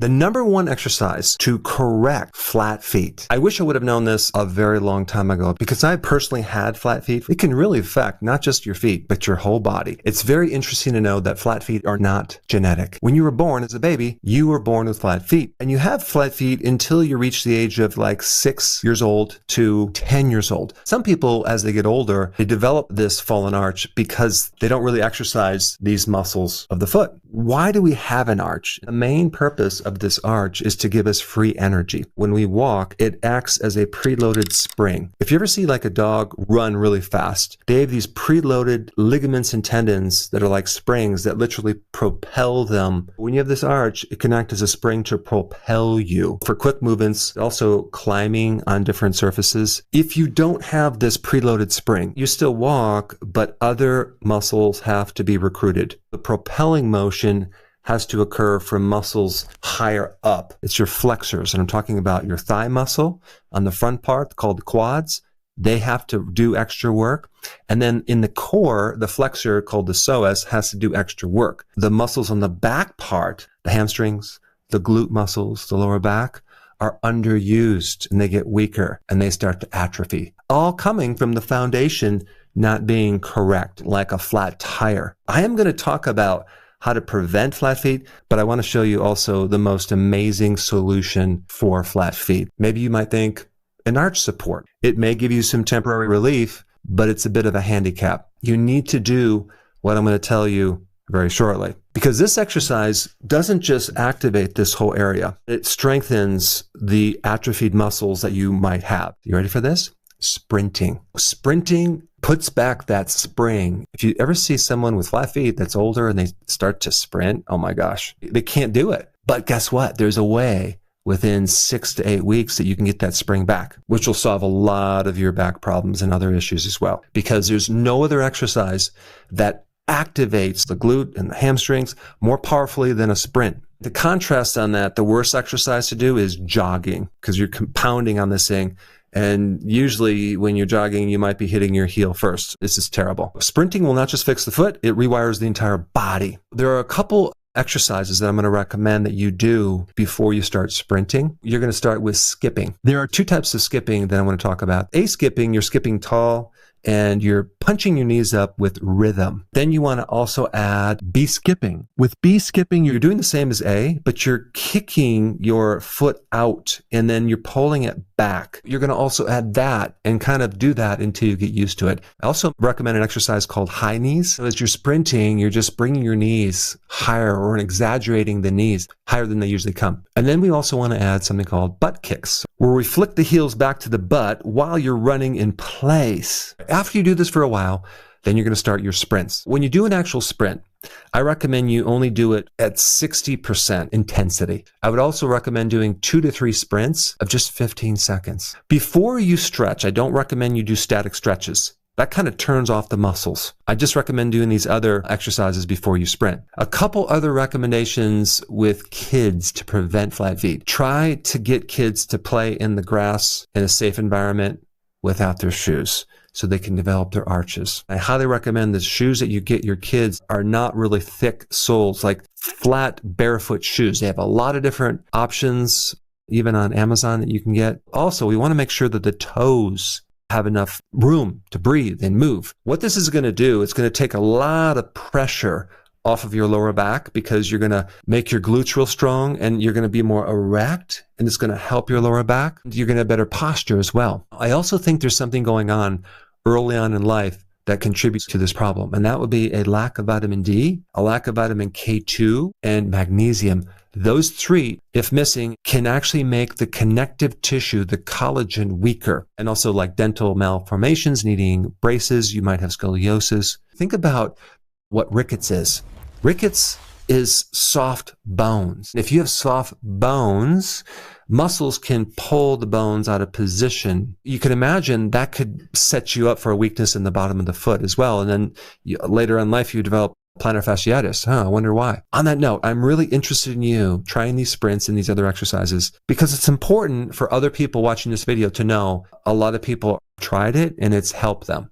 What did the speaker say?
The number one exercise to correct flat feet. I wish I would have known this a very long time ago because I personally had flat feet. It can really affect not just your feet, but your whole body. It's very interesting to know that flat feet are not genetic. When you were born as a baby, you were born with flat feet. And you have flat feet until you reach the age of like 6 years old to 10 years old. Some people, as they get older, they develop this fallen arch because they don't really exercise these muscles of the foot. Why do we have an arch? The main purpose of this arch is to give us free energy. When we walk, it acts as a preloaded spring. If you ever see like a dog run really fast, they have these preloaded ligaments and tendons that are like springs that literally propel them. When you have this arch, it can act as a spring to propel you for quick movements, also climbing on different surfaces. If you don't have this preloaded spring, you still walk, but other muscles have to be recruited. The propelling motion has to occur from muscles higher up. It's your flexors, and I'm talking about your thigh muscle on the front part called the quads. They have to do extra work. And then in the core, the flexor called the psoas has to do extra work. The muscles on the back part, the hamstrings, the glute muscles, the lower back, are underused and they get weaker and they start to atrophy. All coming from the foundation not being correct, like a flat tire. I am going to talk about how to prevent flat feet, but I want to show you also the most amazing solution for flat feet. Maybe you might think an arch support. It may give you some temporary relief, but it's a bit of a handicap. You need to do what I'm going to tell you very shortly, because this exercise doesn't just activate this whole area. It strengthens the atrophied muscles that you might have. You ready for this? Sprinting. Sprinting puts back that spring. If you ever see someone with flat feet that's older and they start to sprint, oh my gosh, they can't do it. But guess what? There's a way within 6 to 8 weeks that you can get that spring back, which will solve a lot of your back problems and other issues as well. Because there's no other exercise that activates the glute and the hamstrings more powerfully than a sprint. The contrast on that, the worst exercise to do is jogging, because you're compounding on this thing. And usually when you're jogging, you might be hitting your heel first. This is terrible. Sprinting will not just fix the foot, it rewires the entire body. There are a couple exercises that I'm going to recommend that you do before you start sprinting. You're going to start with skipping. There are 2 types of skipping that I want to talk about. A skipping, you're skipping tall and you're punching your knees up with rhythm. Then you want to also add B skipping. With B skipping, you're doing the same as A, but you're kicking your foot out and then you're pulling it back. You're going to also add that and kind of do that until you get used to it. I also recommend an exercise called high knees. So as you're sprinting, you're just bringing your knees higher or exaggerating the knees higher than they usually come. And then we also want to add something called butt kicks, where we flick the heels back to the butt while you're running in place. After you do this for a while, then you're going to start your sprints. When you do an actual sprint, I recommend you only do it at 60% intensity. I would also recommend doing 2 to 3 sprints of just 15 seconds. Before you stretch, I don't recommend you do static stretches. That kind of turns off the muscles. I just recommend doing these other exercises before you sprint. A couple other recommendations with kids to prevent flat feet. Try to get kids to play in the grass in a safe environment without their shoes, so they can develop their arches. I highly recommend the shoes that you get your kids are not really thick soles, like flat barefoot shoes. They have a lot of different options, even on Amazon, that you can get. Also, we want to make sure that the toes have enough room to breathe and move. What this is going to do, it's going to take a lot of pressure off of your lower back, because you're going to make your glutes real strong and you're going to be more erect, and it's going to help your lower back. You're going to have better posture as well. I also think there's something going on early on in life that contributes to this problem, and that would be a lack of vitamin D, a lack of vitamin K2, and magnesium. Those 3, if missing, can actually make the connective tissue, the collagen, weaker. And also like dental malformations, needing braces, you might have scoliosis. Think about what rickets is. Rickets is soft bones. If you have soft bones, muscles can pull the bones out of position. You can imagine that could set you up for a weakness in the bottom of the foot as well. And then later in life, you develop plantar fasciitis. I wonder why. On that note, I'm really interested in you trying these sprints and these other exercises, because it's important for other people watching this video to know a lot of people tried it and it's helped them.